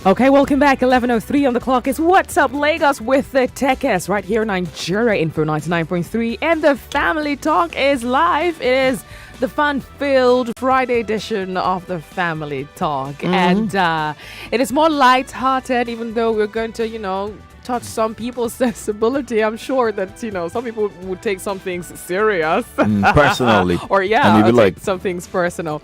Okay, welcome back. 11:03 on the clock. It's What's Up Lagos with the Teke right here, Nigeria Info 99.3, and the Family Talk is live. It is the fun-filled Friday edition of the Family Talk, and it is more light-hearted. Even though we're going to, touch some people's sensibility, I'm sure that some people would take some things serious personally, or take some things personal.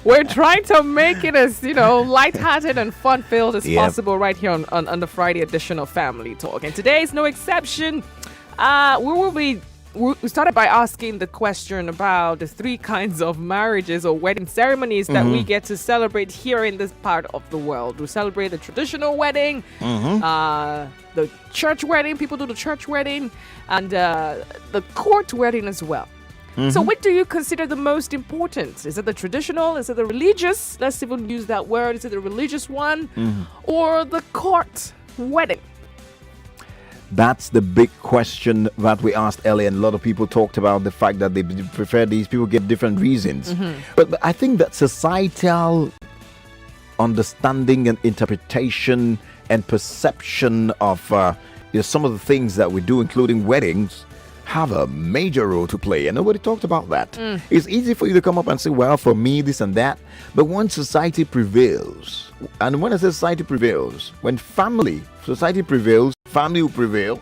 We're trying to make it as lighthearted and fun-filled as possible right here on the Friday edition of Family Talk, and today is no exception. We started by asking the question about the three kinds of marriages or wedding ceremonies that we get to celebrate here in this part of the world. We celebrate the traditional wedding, the church wedding, people do the church wedding, and the court wedding as well. So what do you consider the most important? Is it the traditional? Is it the religious? Let's even use that word. Is it the religious one or the court wedding? That's the big question that we asked earlier, and a lot of people talked about the fact that they prefer these. People give different reasons. But I think that societal understanding and interpretation and perception of some of the things that we do, including weddings, have a major role to play, and nobody talked about that. It's easy for you to come up and say, well, for me, this and that, but when society prevails, and when I say society prevails, when society prevails, family will prevail,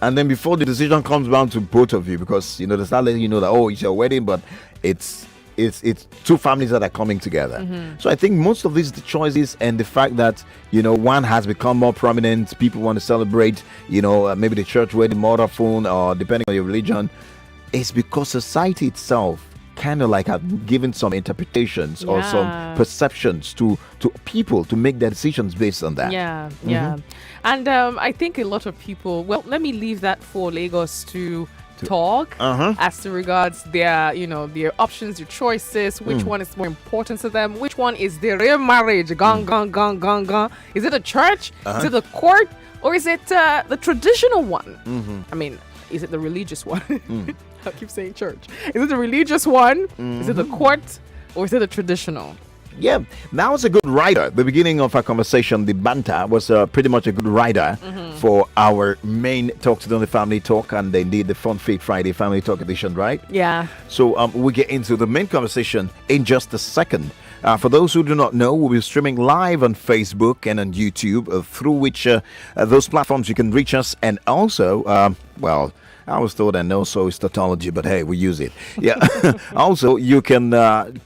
and then before the decision comes down to both of you, because they start letting you know that, it's your wedding, but it's two families that are coming together. So I think most of these choices and the fact that one has become more prominent, people want to celebrate maybe the church wedding more often, or depending on your religion, is because society itself kind of like have given some interpretations or some perceptions to people to make their decisions based on that. And I think a lot of people, let me leave that for Lagos to talk as to regards their options, their choices, which one is more important to them, which one is the real marriage, gone. Is it a church, is it the court, or is it the traditional one? I mean, is it the religious one? I keep saying church. Is it the religious one? Is it the court, or is it the traditional? Yeah, that was a good rider. The beginning of our conversation, the banter, was pretty much a good rider for our main Talk Today on the Family Talk, and indeed the Fun Faith Friday Family Talk edition, right? Yeah. So we'll get into the main conversation in just a second. For those who do not know, we'll be streaming live on Facebook and on YouTube, through which those platforms you can reach us, and also, I was told I know so is tautology, but hey, we use it. Yeah. Also, you can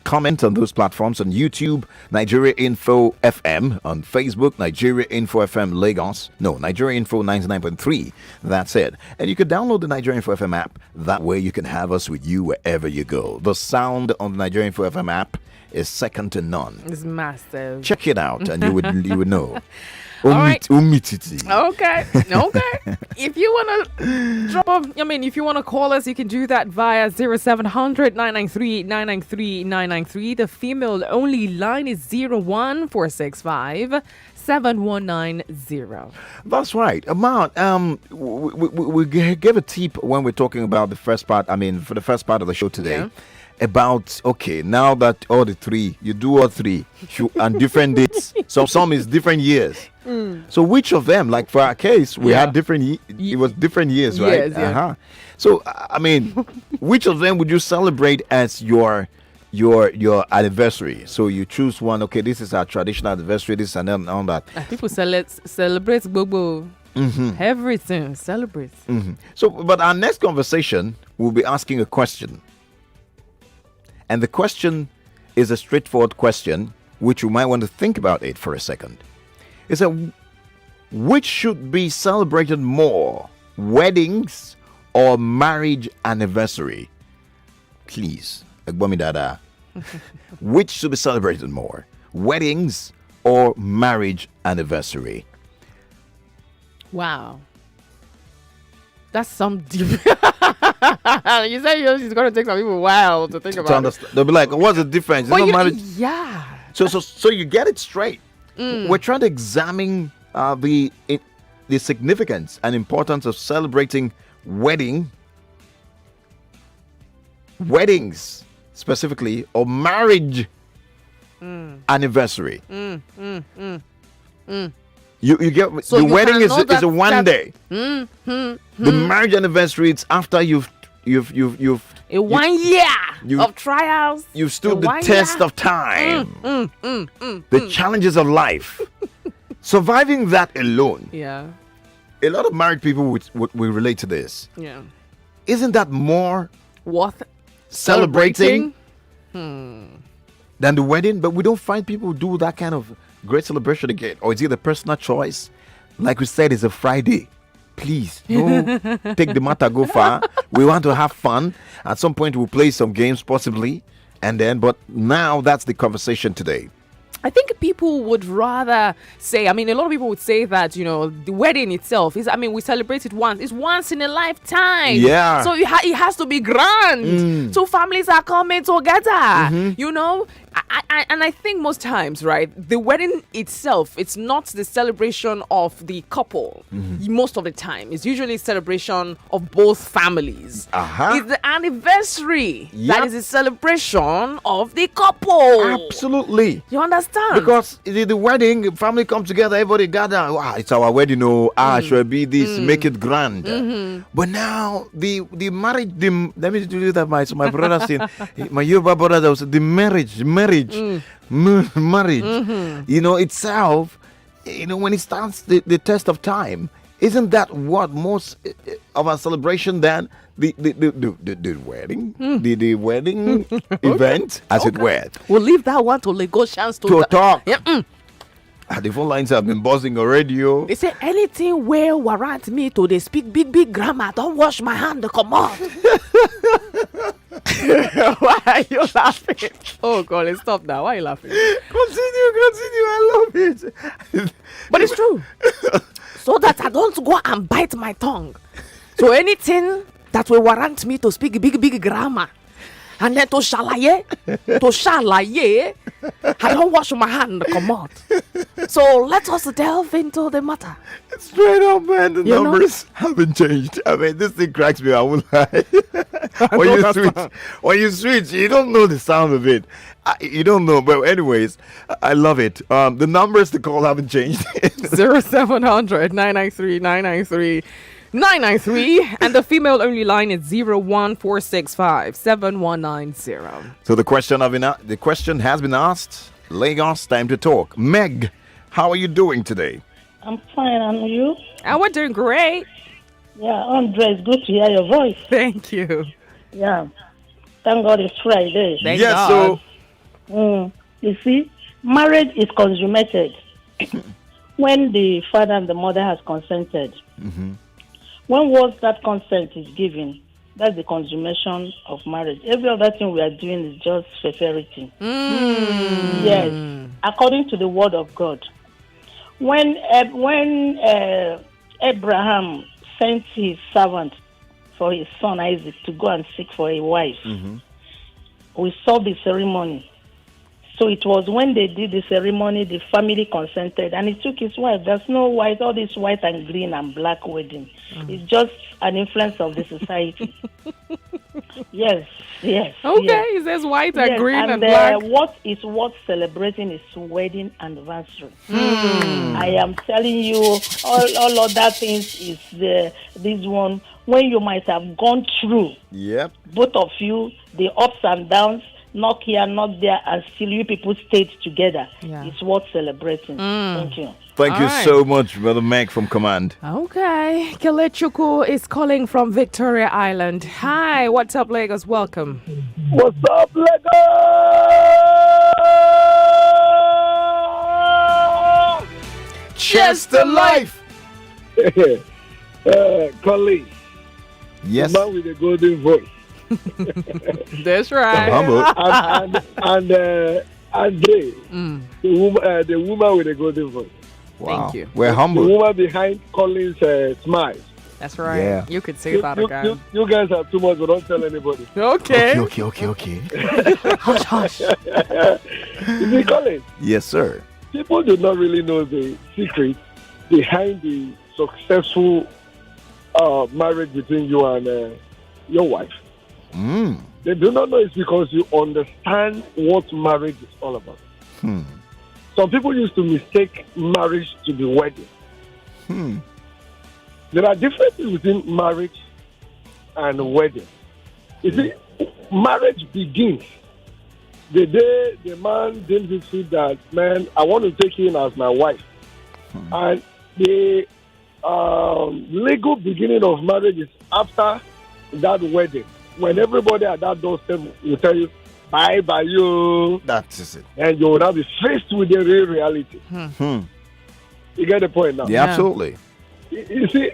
comment on those platforms on YouTube, Nigeria Info FM, on Facebook, Nigeria Info FM Lagos. No, Nigeria Info 99.3. That's it. And you can download the Nigeria Info FM app. That way you can have us with you wherever you go. The sound on the Nigeria Info FM app is second to none. It's massive. Check it out and you would know. All right. Okay. If you want to if you want to call us, you can do that via 0700 993 993 993. The female only line is 01465 7190. That's right. Amount. We gave a tip when we're talking about the first part. For the first part of the show today. Yeah. About now that all the three, you do all three on different dates. Some is different years. So which of them, like for our case, we had different. It was different years, right? Yes, So which of them would you celebrate as your anniversary? So you choose one. Okay, this is our traditional anniversary. This and then on that. People celebrate Bobo. Everything celebrates. So, but our next conversation, we'll be asking a question. And the question is a straightforward question, which you might want to think about it for a second. It's which should be celebrated more, weddings or marriage anniversary? Please, Agbomi Dada. Which should be celebrated more, weddings or marriage anniversary? Wow. That's some deep. You say it's going to take some people a while to think about it. They'll be like, what's the difference? Yeah. So you get it straight. We're trying to examine the significance and importance of celebrating weddings specifically, or marriage anniversary. You get So the you wedding can is know is a one that- day. The marriage anniversary, it's after you've A 1 year you- of trials. you've stood a the 1 test year. of time, the challenges of life. Surviving that alone, Yeah. a lot of married people would relate to this. Yeah. Isn't that more Worth celebrating than the wedding? But we don't find people who do that kind of great celebration again. Or is it a personal choice? Like we said, it's a Friday. Please, no, take the matter go far. We want to have fun. At some point, we'll play some games, possibly. And then, but now that's the conversation today. I think people would rather say, a lot of people would say that, the wedding itself is, we celebrate it once. It's once in a lifetime. Yeah. So it has to be grand. So families are coming together, And I think most times, right, the wedding itself, it's not the celebration of the couple. Most of the time. It's usually a celebration of both families. It's the anniversary that is a celebration of the couple. Absolutely. You understand? Because the wedding, family come together, everybody gather. Wow, it's our wedding. Should be this, make it grand. But now the marriage, let me do that. My brother said, my Yoruba brother was the marriage, itself. When it stands the test of time, isn't that what most of our celebration than the wedding, the wedding event, as it were? We'll leave that one to Lagosians To talk. Yeah. The phone lines have been buzzing already. They say anything where warrant me to they speak big grammar. Don't wash my hand. Come on. Why are you laughing? Oh God, stop now. Why are you laughing? Continue. I love it. But it's true. So that I don't go and bite my tongue. So anything that will warrant me to speak big grammar. And then to shalaye, I don't wash my hand, come on. So let us delve into the matter. Straight up, man, the numbers haven't changed. This thing cracks me, I won't lie. When you switch, you don't know the sound of it. You don't know, but anyways, I love it. The numbers to call haven't changed. 0700 993 993 993, and the female only line is 01465 7190. So the question has been asked. Lagos, time to talk. Meg, how are you doing today? I'm fine, and you? And we're doing great. Yeah, Andrea, it's good to hear your voice. Thank you. Yeah, thank God it's Friday. Thank God. You see, marriage is consummated when the father and the mother has consented. When was that consent is given, that's the consummation of marriage. Every other thing we are doing is just fefferity. Yes, according to the word of God. When Abraham sent his servant for his son Isaac to go and seek for a wife, we saw the ceremony. So it was when they did the ceremony, the family consented, and he took his wife. There's no white, all this white and green and black wedding. It's just an influence of the society. Yes. Okay, yes. it says white and green and black. black. What is worth celebrating is wedding anniversary. I am telling you, all other things is this one, when you might have gone through, both of you, the ups and downs, knock here, knock there, and still you people stayed together. It's worth celebrating. Thank you. Thank you so much, Brother Meg from Command. Okay. Kelechuku is calling from Victoria Island. Hi, what's up, Lagos? Welcome. What's up, Lagos? Cheers to life! Colleague. Yes. The man with the golden voice. That's right. I'm humble. and Andrea, the woman with the golden voice. Wow. Thank you. We're The humble. woman behind Colin's smile. That's right. Yeah. You could say that again. You guys are too much, but don't tell anybody. Okay. Okay. Hush, hush. You see, Colin, Yes, sir. people do not really know the secret behind the successful marriage between you and your wife. They do not know it's because you understand what marriage is all about. Some people used to mistake marriage to be wedding. There are differences between marriage and wedding. You see, marriage begins the day the man deems it fit that, man, I want to take you in as my wife. And the legal beginning of marriage is after that wedding, when everybody at that doorstep will tell you, bye bye you. That is it. And you will now be faced with the real reality. You get the point now? Yeah, absolutely. You see,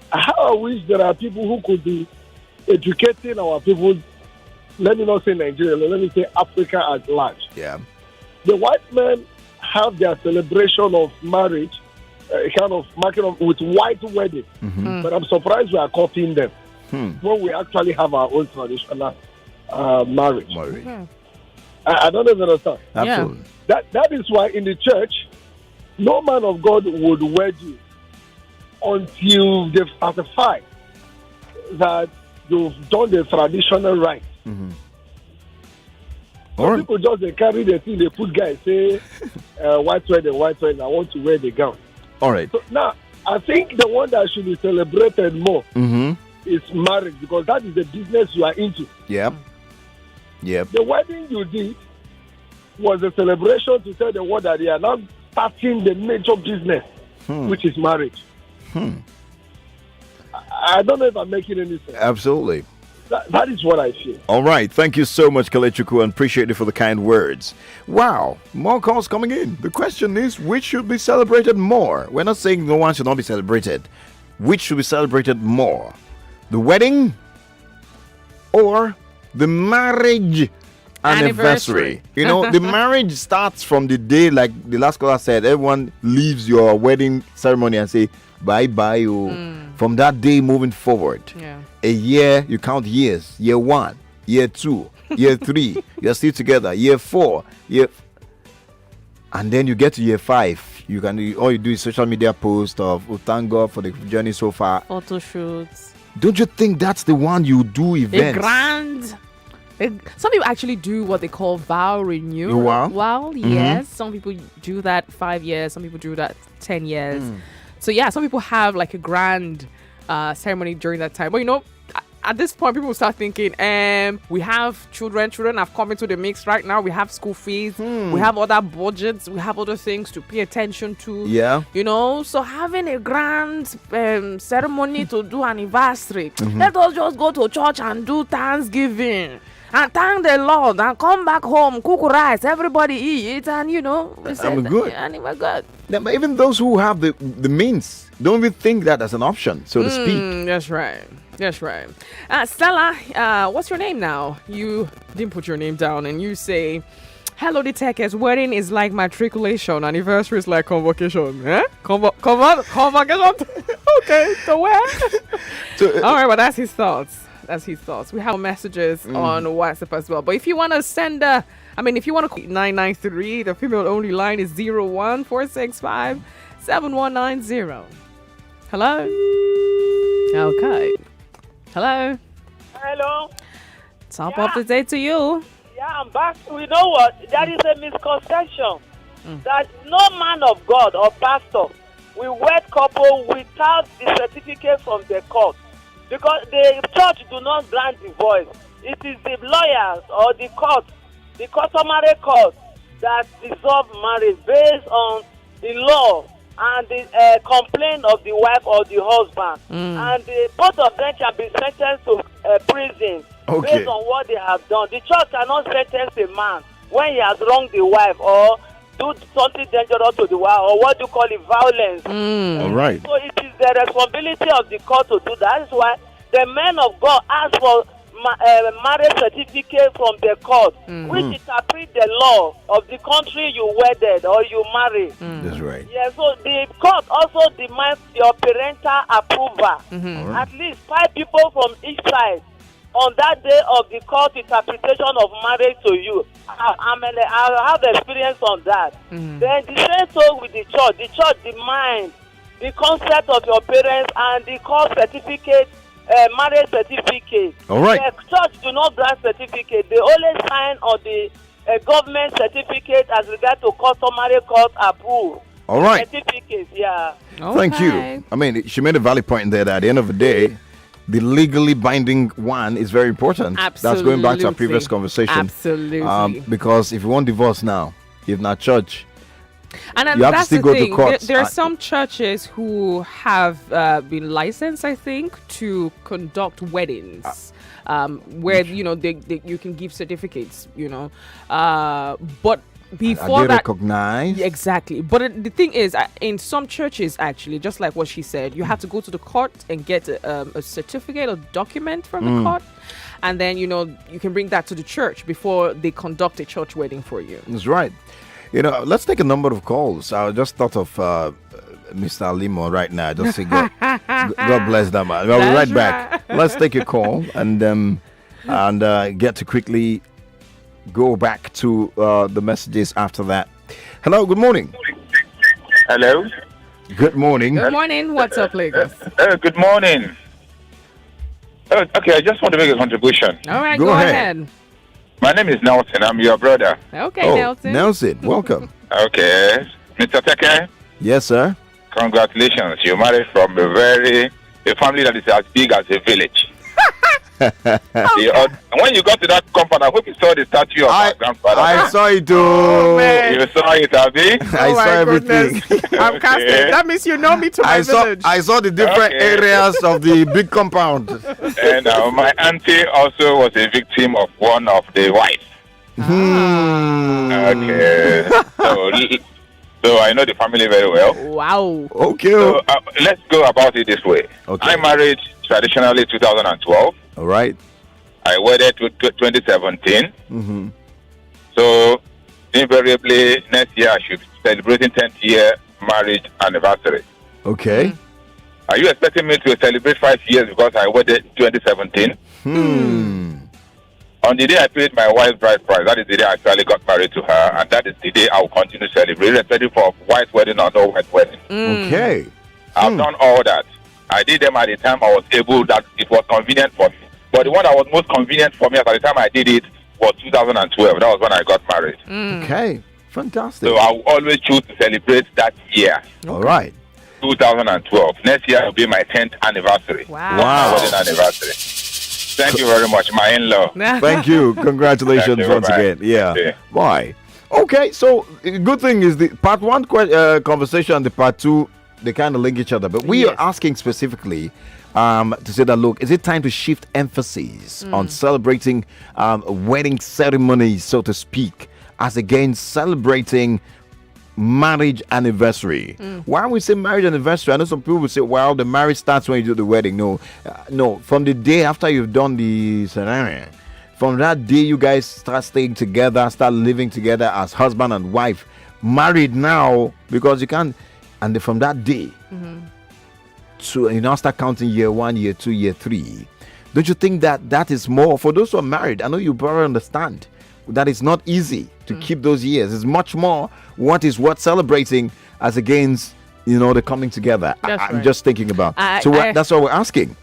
how I wish there are people who could be educating our people. Let me not say Nigeria, let me say Africa at large. Yeah. The white men have their celebration of marriage kind of marking up with white wedding. But I'm surprised we are copying them when we actually have our own traditional marriage. I don't even understand. Absolutely. That is why in the church, no man of God would wed you until they've certified that you've done the traditional right. People just they carry the thing, they put guys say white wedding, I want to wear the gown. All right. So now I think the one that should be celebrated more is marriage, because that is the business you are into. Yep. The wedding you did was a celebration to tell the world that they are now starting the major business, which is marriage. I don't know if I'm making any sense. Absolutely. That is what I feel. All right. Thank you so much, Kalechuku, and appreciate it for the kind words. Wow. More calls coming in. The question is, which should be celebrated more? We're not saying no one should not be celebrated. Which should be celebrated more? The wedding or the marriage anniversary? You know, the marriage starts from the day, like the last caller said, everyone leaves your wedding ceremony and say, bye-bye. From that day moving forward. A year, you count years. Year 1, year 2, year 3, you're still together. Year 4, and then you get to year 5. You can all you do is social media post of thank God for the journey so far. Photo shoots. Don't you think that's the one you do events? Some people actually do what they call vow renewal. Wow. Yes. Some people do that 5 years. Some people do that 10 years. So yeah, some people have like a grand ceremony during that time. But you know, at this point, people will start thinking, we have children have come into the mix right now. We have school fees. We have other budgets. We have other things to pay attention to. Yeah. You know, so having a grand ceremony to do anniversary. Let us just go to church and do Thanksgiving. And thank the Lord and come back home, cook rice, everybody eat, and you know, I'm good. And we're good. Yeah, but even those who have the means don't even think that as an option, so to speak. That's right. Stella, what's your name now? You didn't put your name down, and you say, hello, the Teke's wedding is like matriculation, anniversary is like convocation. Convocation. Okay, so where? All right, well, that's his thoughts. We have messages on WhatsApp as well. But if you want to send if you want to call 993, the female only line is 01465 7190. Hello? Okay. Hello? Hello? Top of the day to you. Yeah, I'm back. You know what? There is a misconception that no man of God or pastor will wed couple without the certificate from the court. Because the church do not grant divorce. It is the lawyers or the court, the customary court, that dissolve marriage based on the law and the complaint of the wife or the husband. And both of them can be sentenced to prison based on what they have done. The church cannot sentence a man when he has wronged the wife or do something dangerous to the wife, or what do you call it, violence. All right. So it is the responsibility of the court to do that. That is why the men of God ask for marriage certificate from the court, which interpret the law of the country you wedded or you married. That's right. Yeah, so the court also demands your parental approval. At least 5 people from each side on that day of the court interpretation of marriage to you. I have experience on that. Then the same so with the church. The church demands the consent of your parents and the court certificate, marriage certificate. All right. The church do not grant certificate. They only sign on the a government certificate as regard to customary court approved. All right. Certificate, yeah. Thank you. I mean, she made a valid point there that at the end of the day, the legally binding one is very important. Absolutely. That's going back to our previous conversation. Absolutely. Because if you want divorce now, if not church, and then you have to that's still the go thing. to court. There are some churches who have been licensed, I think, to conduct weddings, where you can give certificates. But before that, recognized? Exactly. But the thing is, in some churches, actually, just like what she said, you have to go to the court and get a certificate or document from the court. And then, you can bring that to the church before they conduct a church wedding for you. That's right. Let's take a number of calls. I just thought of Mr. Limo right now. Just say, God bless that man. We'll be right back. Let's take a call and get to quickly go back to the messages after that. Hello, good morning. Hello. Good morning. Good morning. What's up, Lagos? Good morning. Okay, I just want to make a contribution. All right, go ahead. My name is Nelson. I'm your brother. Okay, Nelson. Nelson, welcome. Okay. Mr. Teke, Yes, sir. congratulations. You married from a family that is as big as a village. When you got to that compound, I hope you saw the statue of my grandfather. I saw it too. You saw it, Abby? I saw everything. I'm casted. That means you know me to my village. I saw the different areas of the big compound. And my auntie also was a victim of one of the wives. Okay. So I know the family very well. Wow. Okay. So let's go about it this way. Okay. I married traditionally 2012. All right. I wedded to 2017. Mm-hmm. So invariably next year I should be celebrating 10th year marriage anniversary. Okay. Are you expecting me to celebrate 5 years because I wedded 2017? On the day I paid my wife's bride price, that is the day I actually got married to her, and that is the day I will continue to celebrate, irrespective of white wedding or no white wedding. Okay. I've done all that. I did them at the time I was able, that it was convenient for me. But the one that was most convenient for me at the time I did it was 2012. That was when I got married. Okay. Fantastic. So I will always choose to celebrate that year. All right. 2012. Next year will be my 10th anniversary. Wow. My wedding anniversary. Thank you very much, my in-law. Thank you. Congratulations Thank you. once Bye-bye. again. Yeah. Yeah. Bye. Okay. So, good thing is the part one conversation and the part two, they kind of link each other. But we are asking specifically to say that, look, is it time to shift emphasis on celebrating wedding ceremonies, so to speak, as against celebrating marriage anniversary? Why we say marriage anniversary? I know some people will say, well, the marriage starts when you do the wedding. No, from the day after you've done the ceremony, from that day you guys start staying together, start living together as husband and wife, married now, because you can't. And from that day, so you now start counting year 1, year 2, year 3. Don't you think that is more for those who are married? I know you probably understand that it's not easy to keep those years. It's much more what is worth celebrating as against the coming together. I'm just thinking about. That's what we're asking.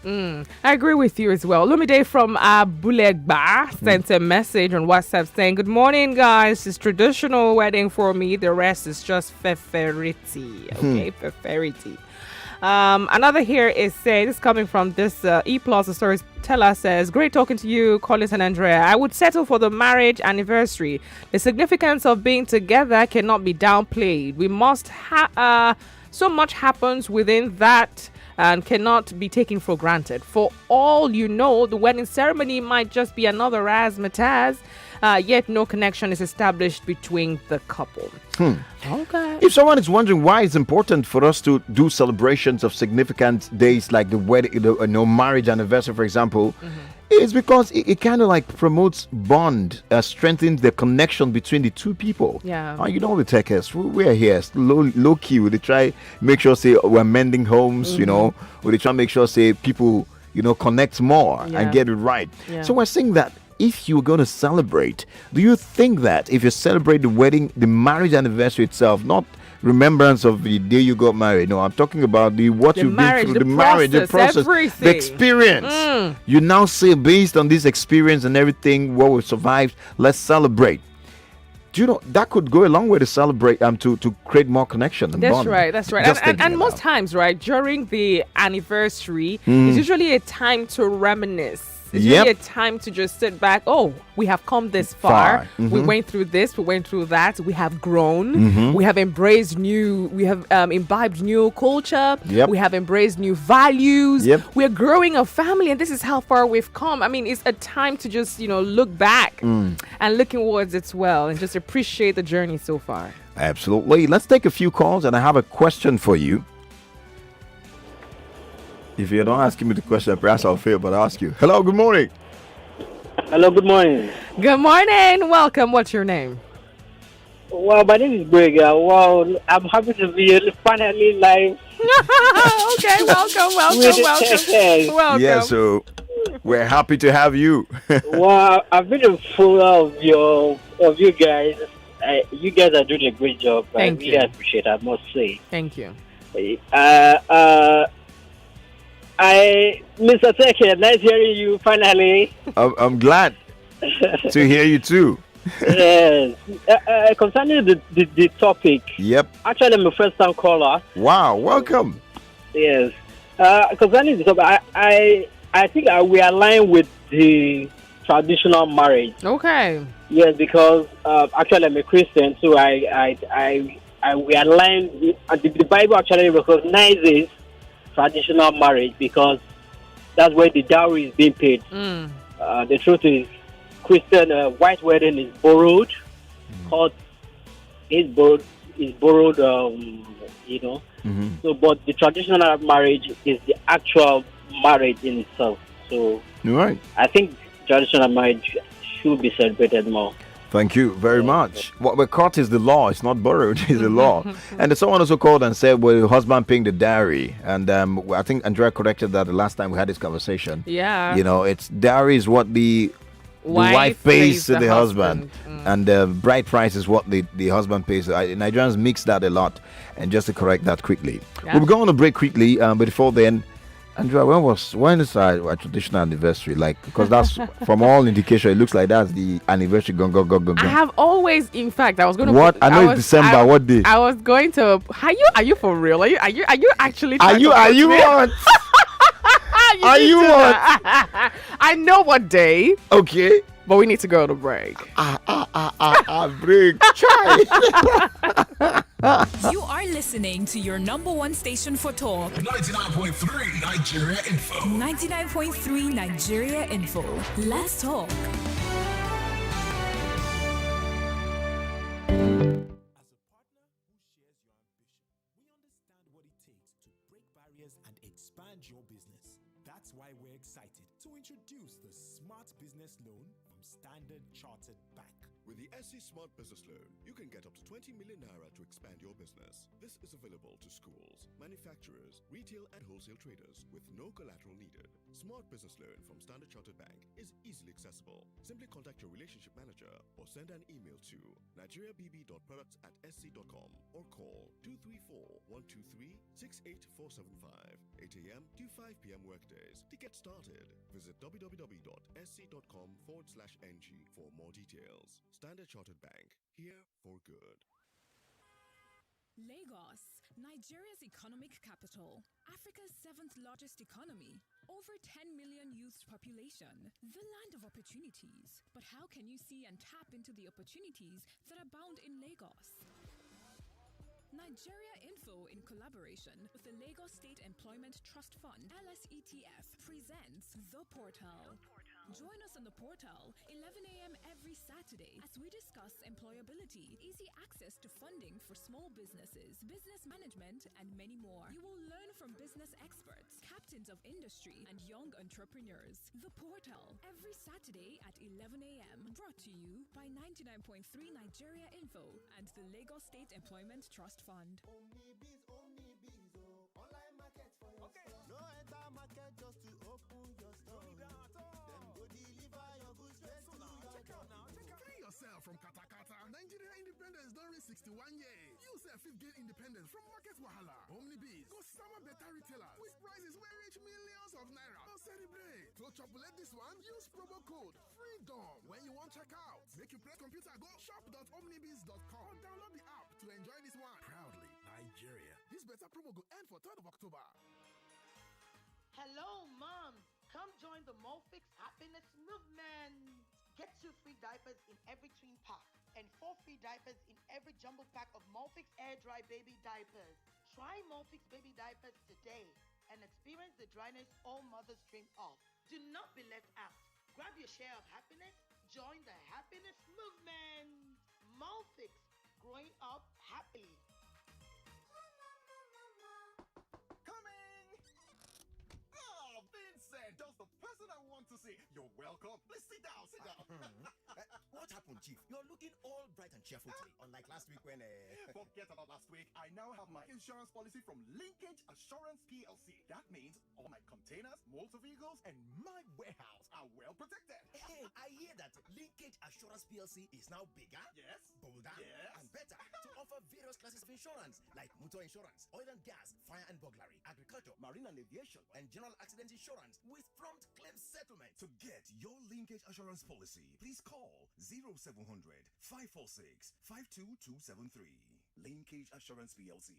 I agree with you as well. Lumide from Bulegba sent a message on WhatsApp saying, "Good morning, guys. It's traditional wedding for me. The rest is just feferity." Okay, feferity. Another here is saying, this is coming from this E-Plus, the storyteller says, "Great talking to you, Collins and Andrea. I would settle for the marriage anniversary. The significance of being together cannot be downplayed. We must so much happens within that and cannot be taken for granted. For all you know, the wedding ceremony might just be another razzmatazz, yet no connection is established between the couple." Okay. If someone is wondering why it's important for us to do celebrations of significant days like the wedding, marriage anniversary, for example, it's because it kind of like promotes bond, strengthens the connection between the two people. Yeah. The Tekers, we're here low key. We try make sure say we're mending homes. We try make sure say people connect more and get it right. Yeah. So we're saying that if you're going to celebrate, do you think that if you celebrate the wedding, the marriage anniversary itself, not remembrance of the day you got married. No, I'm talking about what you've been through, the marriage, the process, everything. the experience. You now say, based on this experience and everything, what we've survived, let's celebrate. do you know that could go a long way to celebrate to create more connection and That's bond. right. That's right. Just And thinking most about. times, right, during the anniversary, it's usually a time to reminisce. It's really a time to just sit back. Oh, we have come this far. We went through this. We went through that. We have grown. We have embraced new. We have imbibed new culture. We have embraced new values. We're growing a family, and this is how far we've come. I mean, it's a time to just look back and look towards it well, and just appreciate the journey so far. Absolutely. Let's take a few calls, and I have a question for you. If you're not asking me the question, perhaps I'll fail, but I'll ask you. Hello, good morning. Hello, good morning. Good morning. Welcome. What's your name? Well, my name is Brega. Well, I'm happy to be finally live. Okay, welcome. Welcome. Yeah, so we're happy to have you. Well, I've been a follower of you guys. You guys are doing a great job. Thank I you. really appreciate it, I must say. Thank you. Mr. Teke, nice hearing you finally. I'm glad to hear you too. Yes. Concerning the topic. Yep. Actually, I'm a first-time caller. Wow, welcome. Yes. Concerning the topic, I think we align with the traditional marriage. Okay. Yes, because actually I'm a Christian, so we align. The Bible actually recognizes traditional marriage because that's where the dowry is being paid. The truth is, Christian white wedding is borrowed. Is borrowed. So, but the traditional marriage is the actual marriage in itself. So, Right. I think traditional marriage should be celebrated more. Thank you very much. What we're caught is the law. It's not borrowed. It's the law. And someone also called and said, well, husband paying the dowry. And I think Andrea corrected that the last time we had this conversation. Yeah. It's dowry is what the wife pays to the husband. And the bride price is what the husband pays. Nigerians mix that a lot. And just to correct that quickly. Yeah. We'll go on a break quickly. But before then, Andrea, when is our traditional anniversary? Like, because that's from all indication, it looks like that's the anniversary. Go. I have always, in fact, I was going to. What? I know it's December. What day? I was going to. Are you for real? Are you actually? Are you what? Are you what? I know what day. Okay. But we need to go to break. Break. Try. You are listening to your number one station for talk. 99.3 Nigeria Info. 99.3 Nigeria Info. Let's talk. Expand your business. That's why we're excited to introduce the Smart Business Loan from Standard Chartered Bank. With the SC Smart Business Loan, you can get up to 20 million naira to expand your business. This is available to schools, manufacturers, retail and wholesale traders with no collateral needed. Smart Business Loan from Standard Chartered Bank is easily accessible. Simply contact your relationship manager or send an email to nigeriabb.products@sc.com or call 234-123-68475, 8 a.m. to 5 p.m. workdays. To get started, visit www.sc.com/ng for more details. Standard Chartered Bank, here for good. Lagos, Nigeria's economic capital, Africa's 7th largest economy, over 10 million youth population, the land of opportunities. But how can you see and tap into the opportunities that abound in Lagos? Nigeria Info, in collaboration with the Lagos State Employment Trust Fund, LSETF, presents The Portal. Join us on The Portal, 11 a.m. every Saturday, as we discuss employability, easy access to funding for small businesses, business management, and many more. You will learn from business experts, captains of industry, and young entrepreneurs. The Portal, every Saturday at 11 a.m. Brought to you by 99.3 Nigeria Info and the Lagos State Employment Trust Fund. Online market for your store. No enter market just to open your store. Them go deliver your goods straight to your door. Free yourself from Katakata. Nigeria independence don't reach 61 years. You say fifth gain independence from market wahala. Omnibees go summer better retailers with prices where reach millions of naira. Don't celebrate. To chopulate this one, use promo code FREEDOM when you want check out. Make you press computer, go shop.omnibees.com or download the app to enjoy this one. Proudly Nigeria. This better promo go end for 3rd of October. Hello, moms. Come join the Molfix Happiness Movement. Get 2 free diapers in every twin pack and 4 free diapers in every jumbo pack of Molfix Air Dry Baby Diapers. Try Molfix Baby Diapers today and experience the dryness all mothers dream of. Do not be left out. Grab your share of happiness. Join the Happiness Movement. Molfix, growing up happily. Oh, Vincent, that's the person I want to see. You're welcome. Please sit down, sit down. What happened, Chief? You're looking all bright and cheerful today, unlike last week when... Forget about last week. I now have my insurance policy from Linkage Assurance PLC. That means all my containers, motor vehicles, and my warehouse are well protected. Hey, I hear that Linkage Assurance PLC is now bigger, Yes. bolder, Yes. and better to offer various classes of insurance like motor insurance, oil and gas, fire and burglary, agriculture, marine and aviation, and general accident insurance with prompt claim settlement. To get your Linkage Assurance policy, please call 0700 546 52273. Linkage Assurance PLC.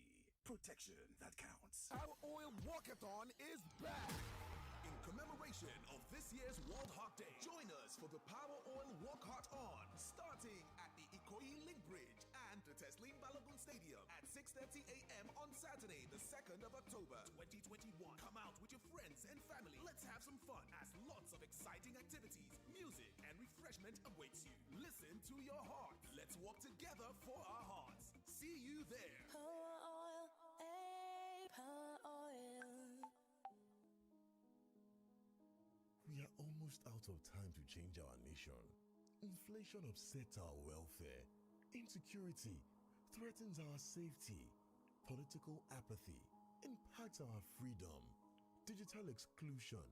Protection that counts. Our oil walkathon is back. In commemoration of this year's World Heart Day, join us for the Power Oil Walk Heart On, starting at the Ikoyi Link Bridge and the Teslim Balogun Stadium at 6:30 a.m. on Saturday, the 2nd of October, 2021. Come out with your friends and family. Let's have some fun as lots of exciting activities, music, and refreshment awaits you. Listen to your heart. Let's walk together for our hearts. See you there. Power oil, power oil. We are almost out of time to change our nation. Inflation upsets our welfare. Insecurity threatens our safety. Political apathy impacts our freedom. Digital exclusion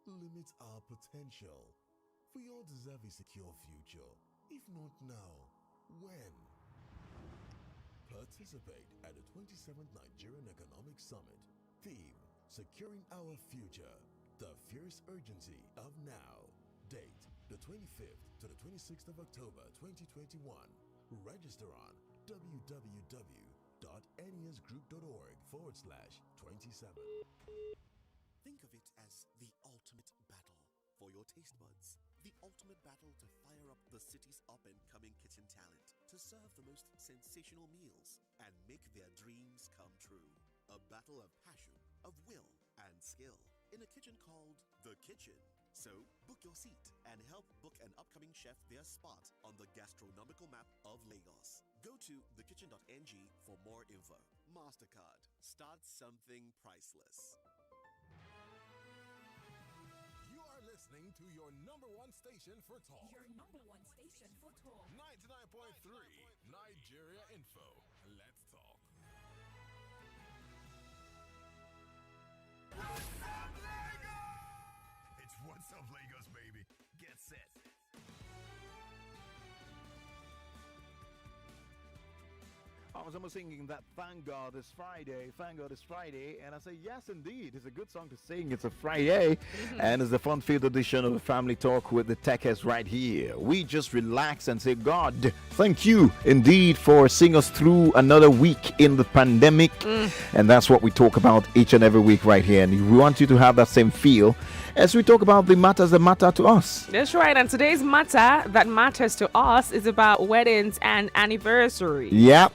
limits our potential. We all deserve a secure future. If not now, when? Participate at the 27th Nigerian Economic Summit. Theme: Securing Our Future. The fierce urgency of now. Date: the 25th to the 26th of October 2021. Register on www.nesgroup.org/27. Think of it as the ultimate battle for your taste buds. The ultimate battle to fire up the city's up-and-coming kitchen talent, to serve the most sensational meals and make their dreams come true. A battle of passion, of will, and skill in a kitchen called The Kitchen. So, book your seat and help book an upcoming chef their spot on the gastronomical map of Lagos. Go to thekitchen.ng for more info. MasterCard. Start something priceless. You are listening to your number one station for talk. Your number one station for talk. 99.3 Nigeria Info. Let's talk. What's up, Lagos? It's What's Up, Lagos, baby. Get set. I was almost singing that thank God it's Friday, and I say yes indeed, it's a good song to sing. It's a Friday, and it's the fun-filled edition of the Family Talk with the Tekes right here. We just relax and say, God, thank you indeed for seeing us through another week in the pandemic, and that's what we talk about each and every week right here, and we want you to have that same feel as we talk about the matters that matter to us. That's right, and today's matter that matters to us is about weddings and anniversaries. Yeah.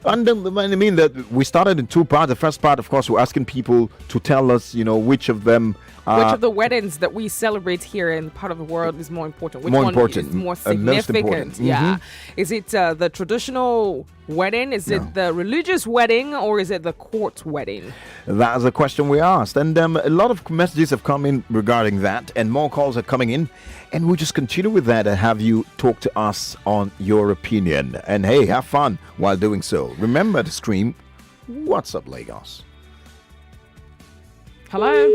And I mean that we started in two parts. The first part, of course, we're asking people to tell us, which of them which of the weddings that we celebrate here in part of the world is more important? Which more one important, is more most significant? important. Yeah. Is it the traditional wedding? Is it the religious wedding? Or is it the court wedding? That's a question we asked. And a lot of messages have come in regarding that. And more calls are coming in. And we'll just continue with that and have you talk to us on your opinion. And hey, have fun while doing so. Remember to scream, "What's up, Lagos?" Hello?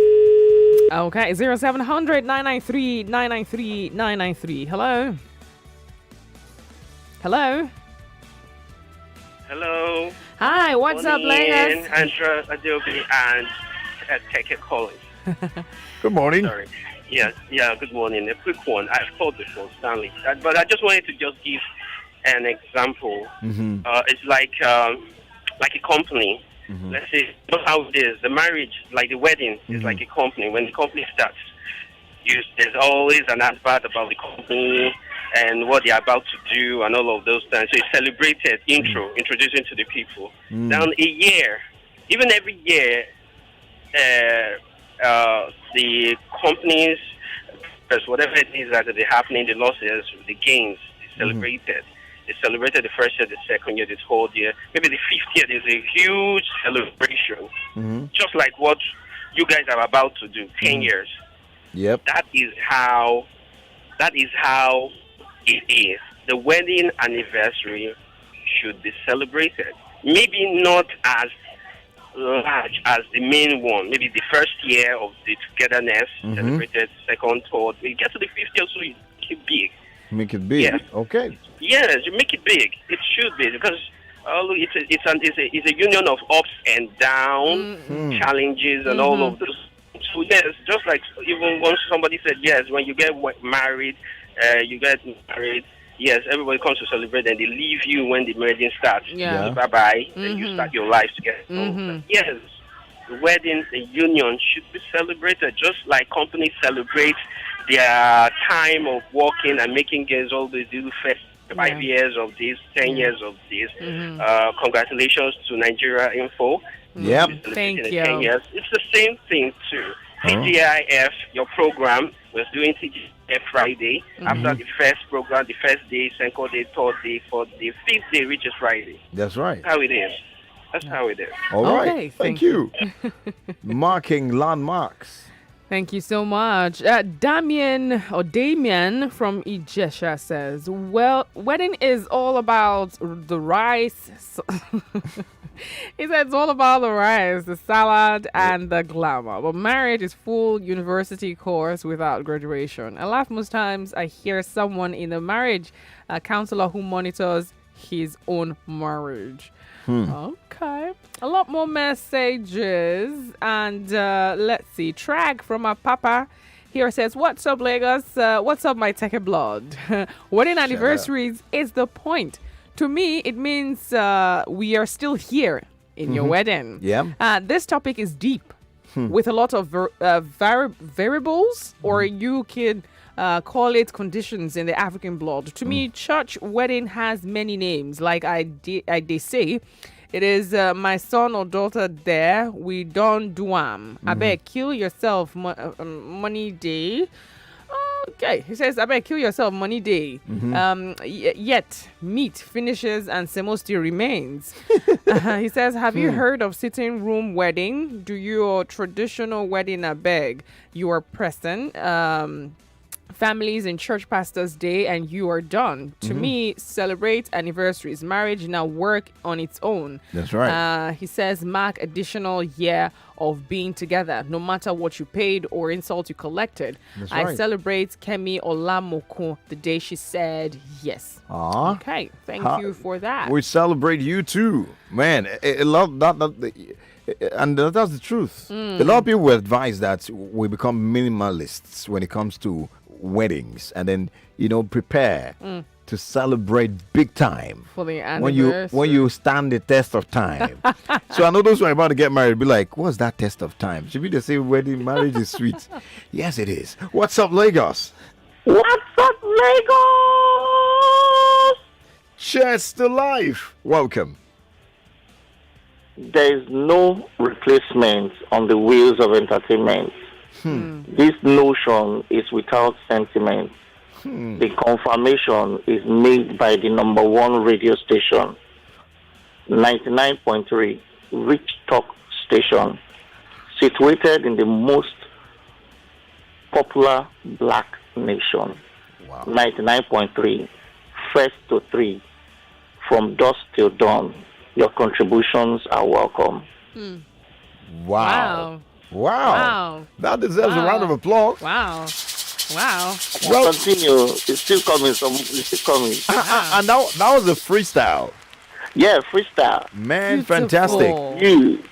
Okay, 0700 993 993 993. Hello? Hello. Hello. Hi, what's up, Lagos? Andrea, Odu-obi, and Teke calling. Good morning. Sorry. Yes, yeah, good morning. A quick one. I've called before, Stanley. But I just wanted to just give an example. It's like a company. Let's say, not how it is. The marriage, like the wedding, is like a company. When the company starts, there's always an advert about the company and what they're about to do and all of those things. So it's celebrated, introducing to the people. Down a year, even every year, the companies, whatever it is that is happening, the losses, the gains, is celebrated. They celebrated the first year, the second year, the third year, maybe the fifth year. There's a huge celebration, just like what you guys are about to do. 10 years. Yep. That is how it is. The wedding anniversary should be celebrated. Maybe not as large as the main one. Maybe the first year of the togetherness celebrated, second, third. We get to the fifth year, so you make it big. Make it big. Yes. Okay. Yes, you make it big. It should be, because it's a union of ups and downs, challenges, and all of those. So yes, just like even once somebody said, yes, when you get married, yes, everybody comes to celebrate, and they leave you when the marriage starts. Yeah. Bye-bye, and you start your life together. So, yes, the wedding, the union should be celebrated, just like companies celebrate their time of working and making gains. All they do first 5 years of this, 10 years of this. Congratulations to Nigeria Info. Yep. Thank you. 10 years. It's the same thing too. TGIF, your program, was doing TGIF Friday. After the first program, the first day, second day, third day, fourth day, fifth day reaches Friday. That's right. That's how it is. That's how it is. All right. Okay, Thank you. Marking landmarks. Thank you so much. Damien from Ijesha says, well, wedding is all about the rice. He said it's all about the rice, the salad, and the glamour. But marriage is full university course without graduation. I laugh most times I hear someone in a marriage counselor who monitors his own marriage. Okay. A lot more messages. And let's see. Trag from our papa here says, what's up, Lagos? What's up, my Teke blood? Wedding anniversaries is the point. To me, it means we are still here in your wedding. Yeah. This topic is deep with a lot of variables, or you can call it conditions in the African blood. To me, church wedding has many names. Like I did say, it is my son or daughter there. We don't do I beg, kill yourself, money day. Okay, he says, I bet kill yourself, money day. Yet, meat finishes and semo still remains. He says, have you heard of sitting room wedding? Do your traditional wedding, I beg, you are present. Families in church pastor's day and you are done. To me, celebrate anniversaries. Marriage now work on its own. That's right. He says, mark additional year of being together, no matter what you paid or insult you collected. That's I right. celebrate Kemi Olamoko the day she said yes. Aww. Okay, thank you for that. We celebrate you too, man. A lot and that's the truth. A lot of people will advise that we become minimalists when it comes to weddings, and then prepare to celebrate big time For the anniversary. when you stand the test of time. So I know those who are about to get married be like, what's that test of time? Should we just say wedding marriage is sweet? Yes, it is. What's up, Lagos? What's up, Lagos? Cheers to life. Welcome. There is no replacement on the wheels of entertainment. This notion is without sentiment. The confirmation is made by the number one radio station, 99.3, Rich Talk Station, situated in the most popular black nation. 99.3, first to three, from dusk till dawn. Your contributions are welcome. Wow. That deserves a round of applause. Wow. Wow. Well, Continue. It's still coming. It's still coming. And that was a freestyle. Yeah, freestyle. Man, fantastic. You.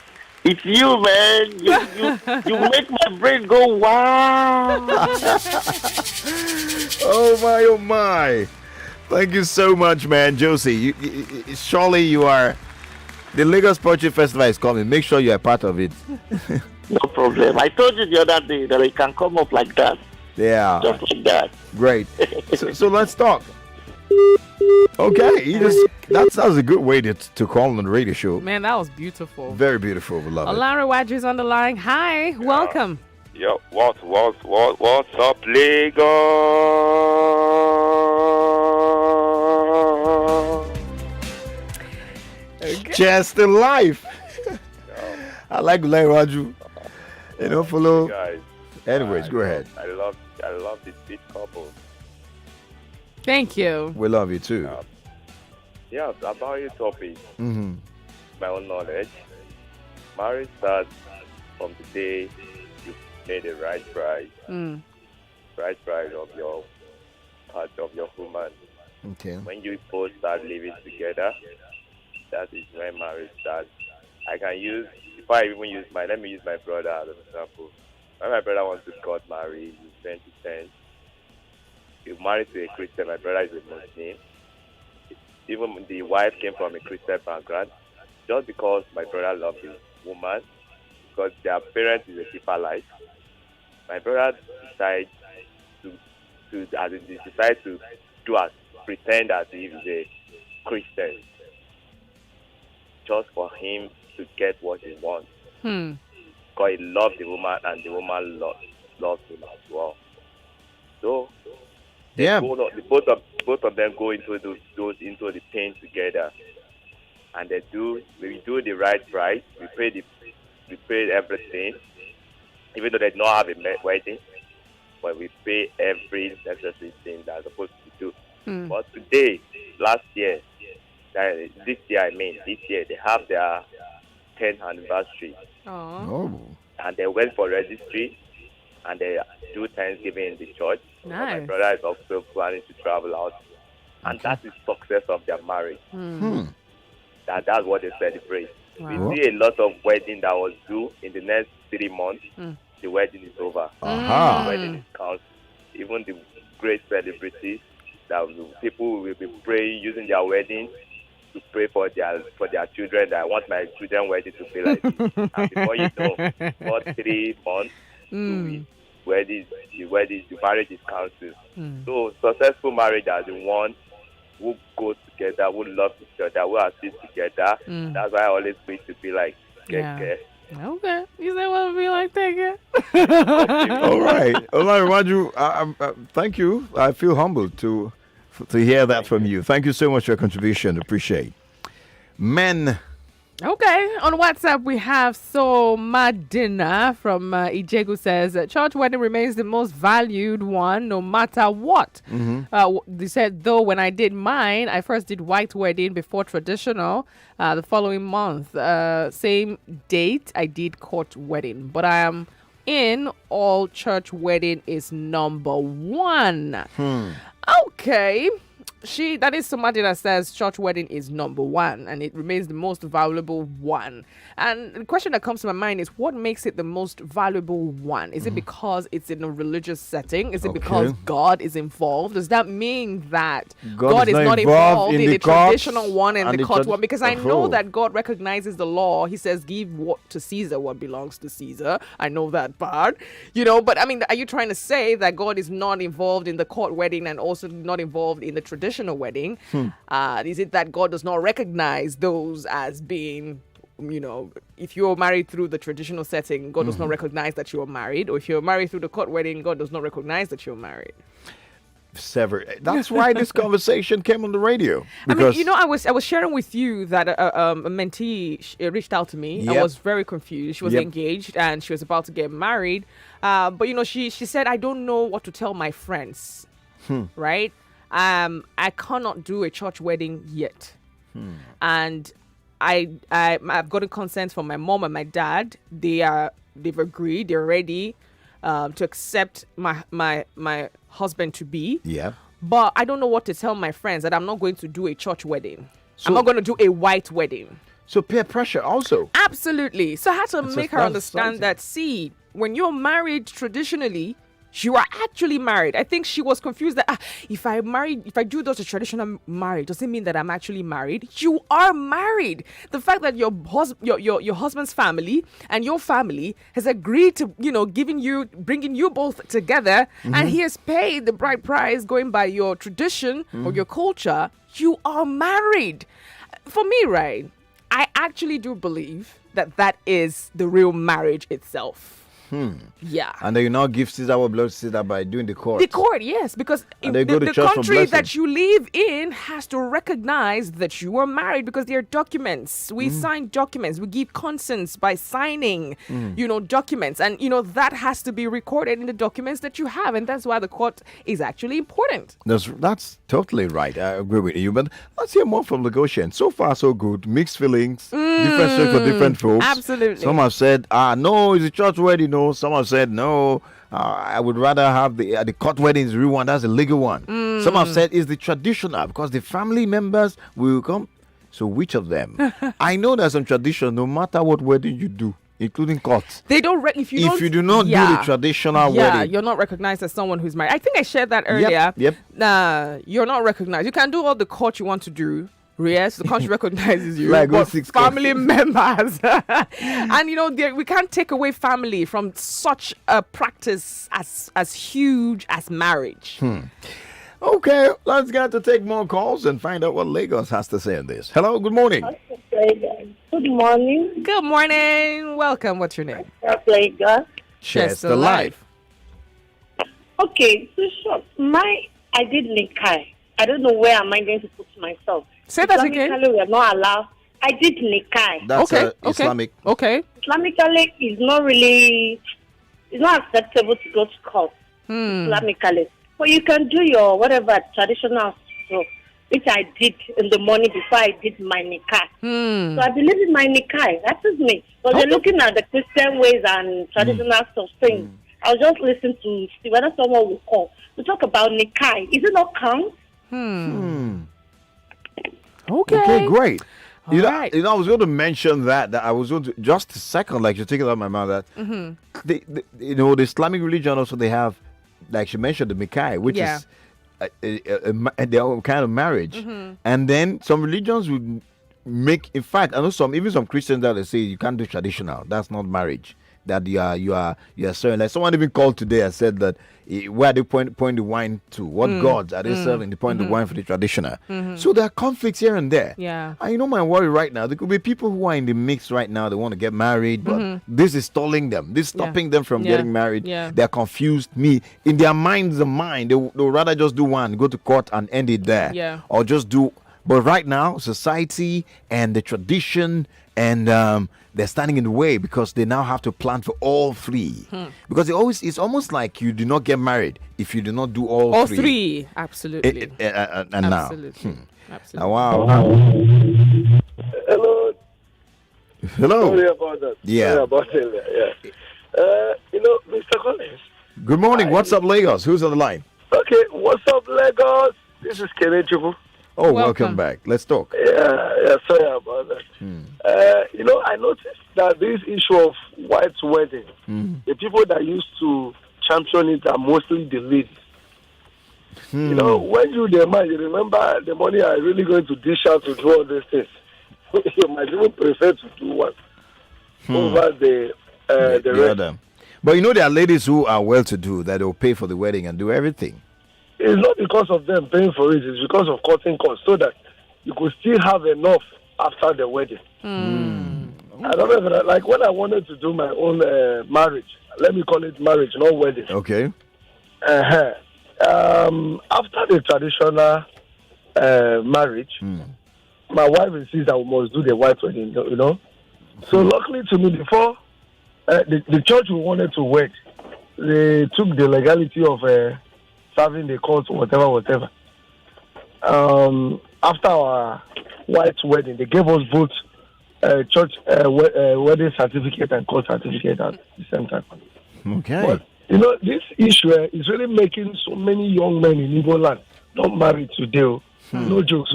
It's you, man. You make my brain go wow. Oh my. Thank you so much, man. Josie, surely you are. The Lagos Poetry Festival is coming. Make sure you are part of it. No problem. I told you the other day that it can come up like that. Yeah. Just like that. Great. So let's talk. Okay. That's a good way to call on the radio show. Man, that was beautiful. Very beautiful. We love it. Olariwaju is on the line. Hi. Welcome. Yo, what's up, Lagos? Just in life. I like Olariwaju. Follow. Guys. Anyways, go ahead. I love this big couple. Thank you. We love you too. Yeah, about your topic. Mm-hmm. My own knowledge. Marriage starts from the day you made the right price. Right price of your part of your woman. Okay. When you both start living together, that is when marriage starts. Let me use my brother as an example. When my brother wants to get married in 2010, he married to a Christian. My brother is a Muslim. Even the wife came from a Christian background. Just because my brother loved his woman, because their parents is a deeper life, my brother decided to pretend as if he's a Christian, just for him to get what he wants. Because he loved the woman and the woman loved him as well. So both of them go into the pain together, and we do the right price. We pay everything, even though they do not have a wedding, but we pay every necessary thing that's supposed to do. But this year they have their 10th anniversary. Oh. And they went for registry, and they do Thanksgiving in the church. Nice. My brother is also planning to travel out, and that is success of their marriage. That's what they celebrate. Wow. We see a lot of wedding that was due in the next 3 months. The wedding is over. Aha. The wedding is counted. Even the great celebrities people will be praying, using their wedding to pray for their children. That I want my children wedding to be like this. And before you know, for 3 months, 2 weeks, the marriage is counted. So successful marriage are the ones who go together, who love each other, who are still together. That's why I always wish to be like Teke. Okay. You say what would be like Teke? All right. Olariwaju, thank you. I feel humbled to hear that from you. Thank you so much for your contribution. Appreciate. Men. Okay, on WhatsApp we have Madina from Ijegu says church wedding remains the most valued one no matter what. They said though when I did mine, I first did white wedding before traditional. The following month, same date, I did court wedding. But I am in all church wedding is number one. Okay. That is somebody that says church wedding is number one and it remains the most valuable one. And the question that comes to my mind is what makes it the most valuable one? Is it because it's in a religious setting? Is it because God is involved? Does that mean that God is not involved in the traditional one and the court one? Because I know that God recognizes the law. He says, give what to Caesar what belongs to Caesar. I know that part, but I mean, are you trying to say that God is not involved in the court wedding and also not involved in the traditional wedding? Is it that God does not recognize those as being, if you're married through the traditional setting, God does not recognize that you're married, or if you're married through the court wedding, God does not recognize that you're married? That's why this conversation came on the radio. Because I was sharing with you that a mentee reached out to me and was very confused. She was engaged and she was about to get married, but she said, I don't know what to tell my friends, right? I cannot do a church wedding yet. And I've gotten consent from my mom and my dad. They've agreed, they're ready. to accept my husband to be. Yeah. But I don't know what to tell my friends that I'm not going to do a church wedding. I'm not going to do a white wedding. So peer pressure also. Absolutely. So I had to make her that's understand exciting. that, see, when you're married traditionally, you are actually married. I think she was confused that if I do those traditional marriage, does it mean that I'm actually married? You are married. The fact that your husband's family and your family has agreed to, bringing you both together, and he has paid the bride price going by your tradition or your culture, you are married. For me, right, I actually do believe that is the real marriage itself. Yeah. And then you now give Caesar what belongs to Caesar by doing the court. The court, yes, because And they go to the church for country blessing. that you live in has to recognize that you are married because there are documents. We sign documents. We give consents by signing, documents. And, that has to be recorded in the documents that you have. And that's why the court is actually important. That's totally right. I agree with you. But let's hear more from Lagosian. So far, so good. Mixed feelings. Different strokes for different folks. Absolutely. Some have said, no, it's a church wedding. No. Some have said, no, I would rather have the court wedding is the real one. That's the legal one. Some have said it's the traditional because the family members will come. So which of them? I know there's some tradition no matter what wedding you do, including court. They don't if you do not do the traditional wedding, you're not recognized as someone who's married. I think I shared that earlier. Yep. You're not recognized. You can do all the court you want to do. Yes, the country recognizes you, Like but 06 family members, and we can't take away family from such a practice as huge as marriage. Okay, let's get to take more calls and find out what Lagos has to say on this. Hello, good morning. Good morning. Good morning. Welcome. What's your name? Lagos. Shares the life. Okay, so I did Nikai. I don't know where am I going to put myself. Say that again. Islamically, we are not allowed. I did Nikai. That's Islamic. Okay. Islamically, it's not acceptable to go to court. Islamically. But you can do your whatever traditional stuff, which I did in the morning before I did my Nikai. So I believe in my Nikai. That is me. But they're looking at the Christian ways and traditional stuff things. I'll just listen to see whether someone will call. We talk about Nikai. Is it not count? Okay, great. Right. I was going to mention that I was going to just a second, like you're taking out of my mouth, that the Islamic religion also they have, like she mentioned, the Mikai, which is their own kind of marriage, and then some religions would make. In fact, I know even some Christians that they say you can't do traditional. That's not marriage. That you are serving. Like someone even called today and said that where they point the wine to, what gods are they serving? They point the wine for the traditional. So there are conflicts here and there. Yeah. And my worry right now, there could be people who are in the mix right now. They want to get married, but this is stalling them. This is stopping them from getting married. Yeah. They're confused. In their mind's mind, they'll rather just do one, go to court and end it there. Yeah. Or just do. But right now, society and the tradition and they're standing in the way because they now have to plan for all three. Because it's almost like you do not get married if you do not do all three. All three, absolutely. And absolutely. now. Absolutely. Wow. Hello. Hello. Sorry about that. Yeah. Sorry about it. Yeah. Mr. Collins. Good morning. What's up, Lagos? Who's on the line? Okay, what's up, Lagos? This is Kelechiku. Oh, welcome back. Let's talk. Yeah, sorry about that. I noticed that this issue of white wedding, the people that used to champion it are mostly the ladies. When you the man, you remember the money are really going to dish out to do all these things. You might even prefer to do one over the rest. Other. But there are ladies who are well-to-do that will pay for the wedding and do everything. It's not because of them paying for it, it's because of cutting costs, so that you could still have enough after the wedding. I don't know, like when I wanted to do my own marriage, let me call it marriage, not wedding. Okay. After the traditional marriage, my wife insists that we must do the white wedding, So luckily to me, before the church we wanted to wed, they took the legality of serving the court, whatever. After our white wedding, they gave us both church wedding certificate and court certificate at the same time. Okay. You know, this issue is really making so many young men in Igbo land not married today. No jokes.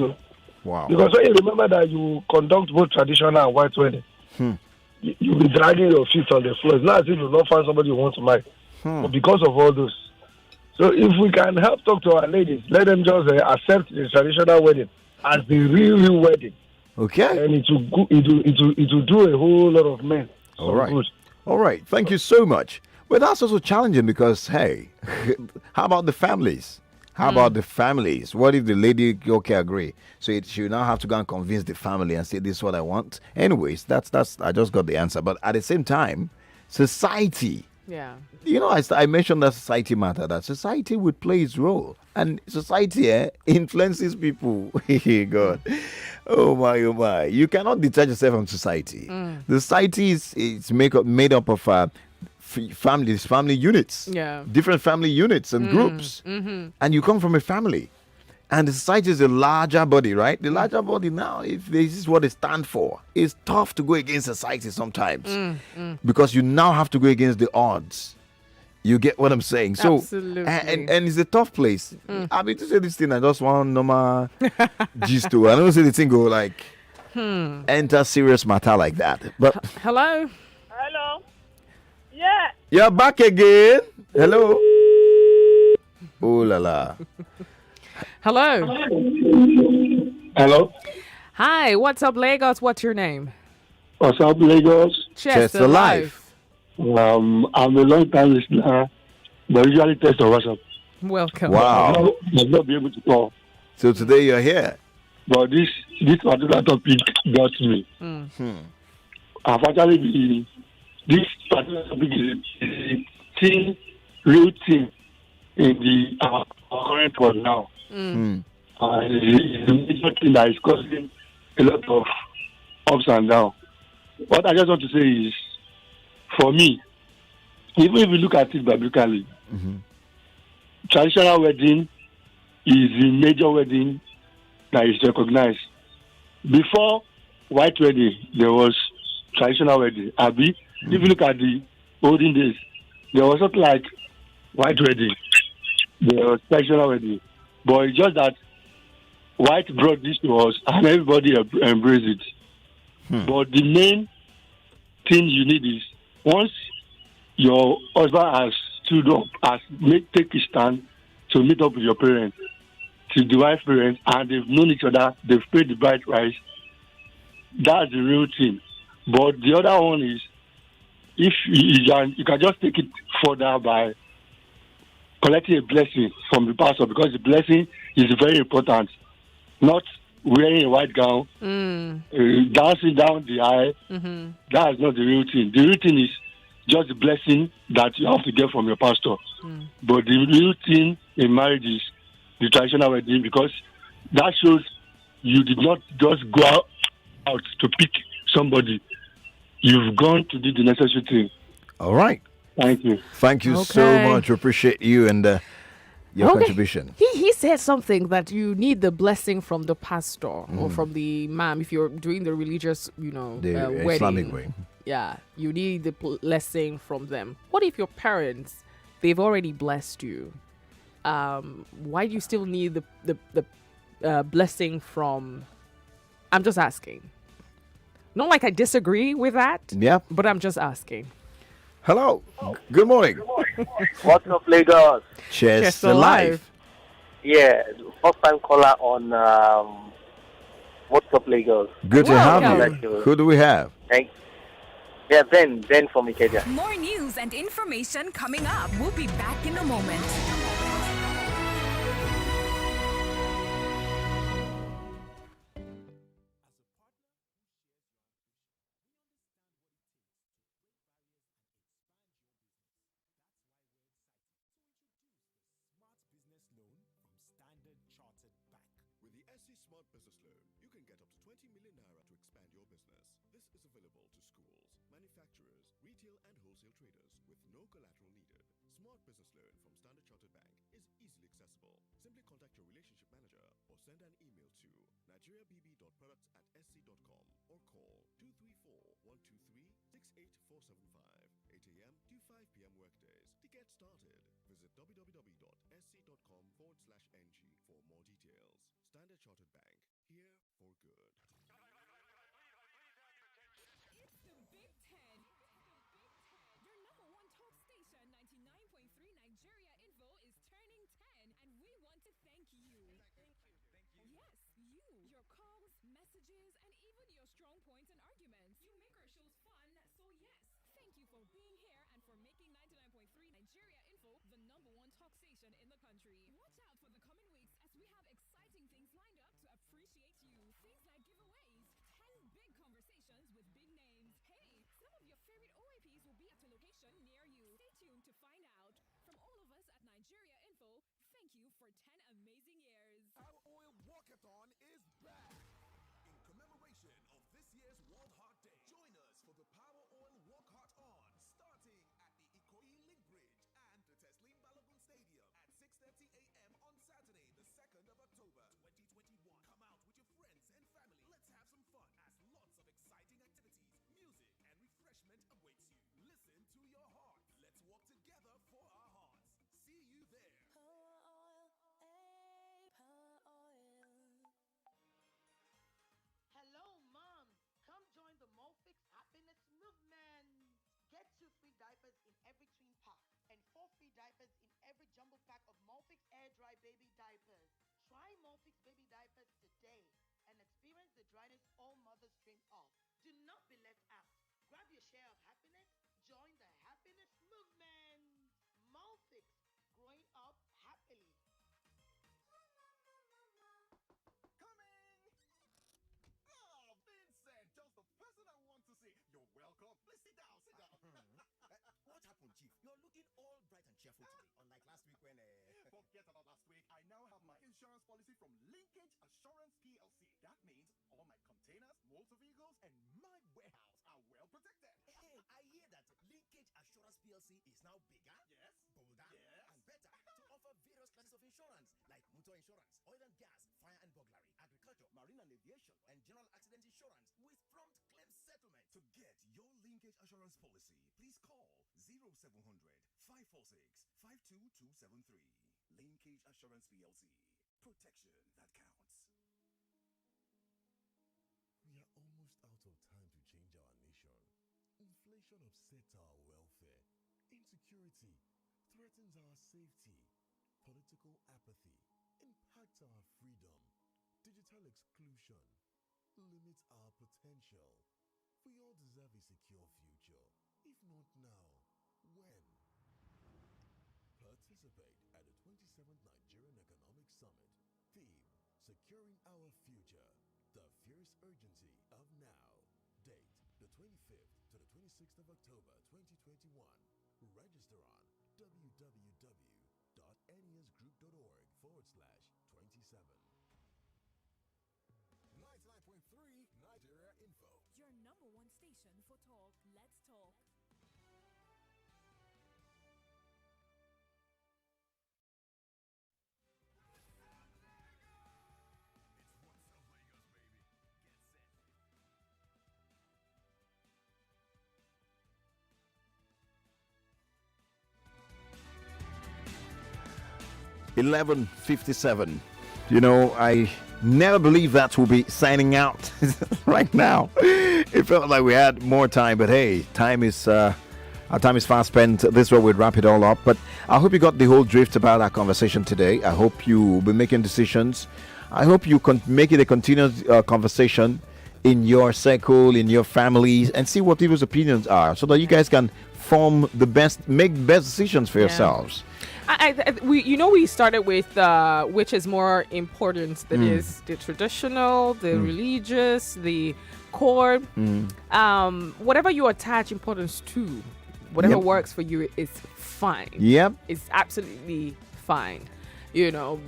Wow. Because when you remember that you conduct both traditional and white wedding, you'll be dragging your feet on the floor. It's not as if you not find somebody you want to marry. But because of all those. So if we can help talk to our ladies, let them just accept the traditional wedding as the real wedding. Okay. And it will do a whole lot of men. All right. Good. All right. Thank you so much. But that's also challenging because, hey, how about the families? How about the families? What if the lady, okay, agree? So she will now have to go and convince the family and say, this is what I want. Anyways, that's I just got the answer. But at the same time, society. Yeah. You know, I mentioned that society matter, that society would play its role. And society influences people. God. Oh my. You cannot detach yourself from society. The society is made up of family units. Yeah. Different family units and groups. And you come from a family. And the society is a larger body, right? The larger body now, if this is what it stands for, it's tough to go against society sometimes. Because you now have to go against the odds. You get what I'm saying? So, absolutely. And it's a tough place. I mean, to say this thing, I just want normal gist to. I don't say the thing go like enter serious matter like that. But hello? Hello? Yeah. You're back again. Hello? Oh la la. Hello? Hello? Hi, what's up, Lagos? What's your name? What's up, Lagos? Chester Life. I'm a long time listener, but usually text on WhatsApp. Welcome. Wow. I've not been able to call. So today you're here. But this particular topic got me. I've actually been, this particular topic is a thing, real thing in the our current world now. It's a major thing that is causing a lot of ups and downs. What I just want to say is, for me, even if you look at it biblically, traditional wedding is the major wedding that is recognized. Before white wedding, there was traditional wedding. Abi, if you look at the olden days, there was not like white wedding. There was traditional wedding. But it's just that white brought this to us and everybody embraced it. But the main thing you need is, once your husband has stood up, take a stand to meet up with your parents, to the wife's parents, and they've known each other, they've paid the bride price, that's the real thing. But the other one is, if you can just take it further by collecting a blessing from the pastor, because the blessing is very important. Not wearing a white gown, dancing down the aisle. That is not the real thing. The real thing is just the blessing that you have to get from your pastor. But the real thing in marriage is the traditional wedding, because that shows you did not just go out to pick somebody. You've gone to do the necessary thing. All right. Thank you. Thank you so much. We appreciate you and your contribution. He said something that you need the blessing from the pastor or from the imam if you're doing the religious, The wedding. Islamic way. Yeah, you need the blessing from them. What if your parents, they've already blessed you? Why do you still need the blessing from? I'm just asking. Not like I disagree with that. Yeah. But I'm just asking. Hello. Good morning. What's up, Lagos? Chester Life. Yeah, first time caller on What's up, Lagos? Good to have you. Who do we have? Thanks. Yeah, Ben from Ikeja. More news and information coming up. We'll be back in a moment. With the SC Smart Business Loan, you can get up to 20 million naira to expand your business. This is available to schools, manufacturers, retail and wholesale traders with no collateral needed. Smart Business Loan from Standard Chartered Bank is easily accessible. Simply contact your relationship manager or send an email to nigeriabb.products@sc.com or call 234-123-68475, 8 a.m. a.m. to 5 p.m. workdays. To get started, visit www.sc.com/ng for more details. Standard Chartered Bank, here for good. It's the Big Ten. Your number one talk station, 99.3 Nigeria Info, is turning 10, and we want to thank you. Thank you. Yes, you. Your calls, messages, and even your strong points and arguments. You make our shows fun, so yes. Thank you for being here and for making 99.3 Nigeria Info the number one talk station in the country. Watch out for the coming weeks as we have exciting things lined up to appreciate you. Things like giveaways, 10 big conversations with big names. Hey, some of your favorite OAPs will be at a location near you. Stay tuned to find out. From all of us at Nigeria Info, thank you for 10 amazing years. Our oil walkathon is back. In commemoration of this year's World Heart Day, join us for the Power Oil Walk Heart On, starting at the Ikoyi Link Bridge and the Teslim Balogun Stadium at 6:30 a.m. on Saturday, the 2nd of October, 2021. Come out with your friends and family. Let's have some fun as lots of exciting activities, music, and refreshment awaits you. Listen to your heart. Let's walk together for our hearts. See you there. Power oil, power oil. Hello, moms. Come join the Molfix Happiness Movement. Get 2 free diapers in every twin pack and 4 free diapers in every jumbo pack of Molfix Air Dry Baby Diapers. Try Molfix Baby Diapers today and experience the dryness all mothers dream of. Do not be left out. Grab your share of happiness. Join the Happiness Movement. Molfix, growing up happily. Oh, Vincent, just the person I want to see. You're welcome. Please sit down, sit down. What happened, Chief? You're looking all bright and cheerful today, unlike last week when... Forget about last week. I now have my insurance policy from Linkage Assurance PLC. That means all my containers, motor vehicles, and my warehouse are well protected. Hey, I hear that Linkage Assurance PLC is now bigger, yes, bolder, yes, and better to offer various classes of insurance like motor insurance, oil and gas, fire and burglary, agriculture, marine and aviation, and general accident insurance with prompt claim settlement. To get your Linkage Assurance policy, please call 0700 546 52273. Linkage Assurance PLC. Protection that counts. We are almost out of time to change our nation. Inflation upsets our welfare. Insecurity threatens our safety. Political apathy impacts our freedom. Digital exclusion limits our potential. We all deserve a secure future. If not now, when? Participate at the 27th Nigerian Economic Summit. Theme: Securing Our Future. The fierce urgency of now. Date: the 25th to the 26th of October 2021. Register on www.nesgroup.org/27. 99.3 Nigeria Info. Your number one station for talk. Let's talk. It's 11:57. You know, I never believed that we'll be signing out right now. It felt like we had more time, but hey, our time is fast spent. This is where we'd wrap it all up. But I hope you got the whole drift about our conversation today. I hope you will be making decisions. I hope you can make it a continuous conversation in your circle, in your families, and see what people's opinions are, so that you guys can make best decisions for yourselves. We started with which is more important. That is the traditional, the religious, the core. Whatever you attach importance to, whatever works for you is fine. Yep, it's absolutely fine.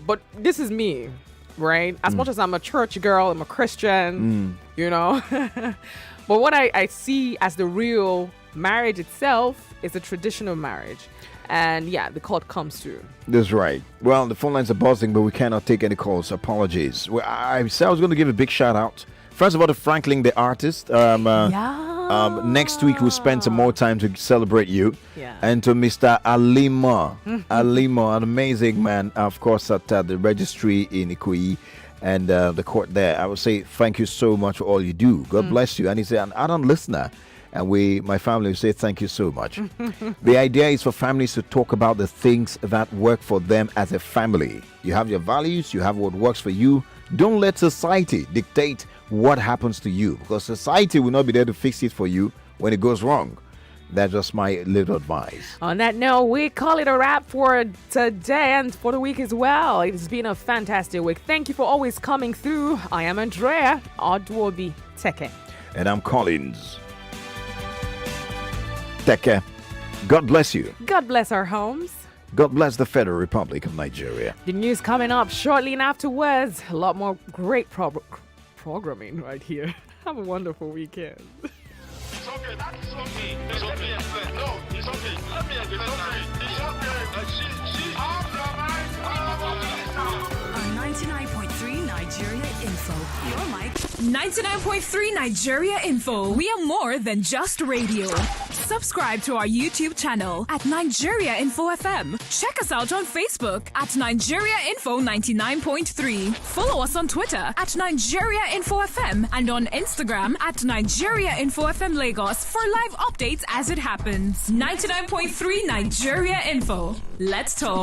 But this is me, right? As much as I'm a church girl, I'm a Christian. But what I see as the real marriage itself is a traditional marriage. And yeah, the call comes through. That's right. Well, the phone lines are buzzing, but we cannot take any calls. Apologies. I said I was going to give a big shout out. First of all, to Franklin, the artist. Next week we'll spend some more time to celebrate you. Yeah. And to Mr. Alima. Alima, an amazing man, of course, at the registry in Ikoyi and the court there. I would say thank you so much for all you do. God bless you. And he's an ardent listener. And my family will say thank you so much. The idea is for families to talk about the things that work for them as a family. You have your values, you have what works for you. Don't let society dictate what happens to you, because society will not be there to fix it for you when it goes wrong. That's just my little advice. On that note, we call it a wrap for today and for the week as well. It's been a fantastic week. Thank you for always coming through. I am Andrea. Odu-obi, Teke. And I'm Collins. Teke. God bless you. God bless our homes. God bless the Federal Republic of Nigeria. The news coming up shortly and afterwards. A lot more great programming right here. Have a wonderful weekend. It's okay. That is okay. It's okay. No, it's okay. Let me explain that. It's okay. She has the right. On 99.3 Nigeria Info. Your mic. 99.3 Nigeria Info. We are more than just radio. Subscribe to our YouTube channel at Nigeria Info FM. Check us out on Facebook at Nigeria Info 99.3. Follow us on Twitter at Nigeria Info FM and on Instagram at Nigeria Info FM Lagos for live updates as it happens. 99.3 Nigeria Info. Let's talk.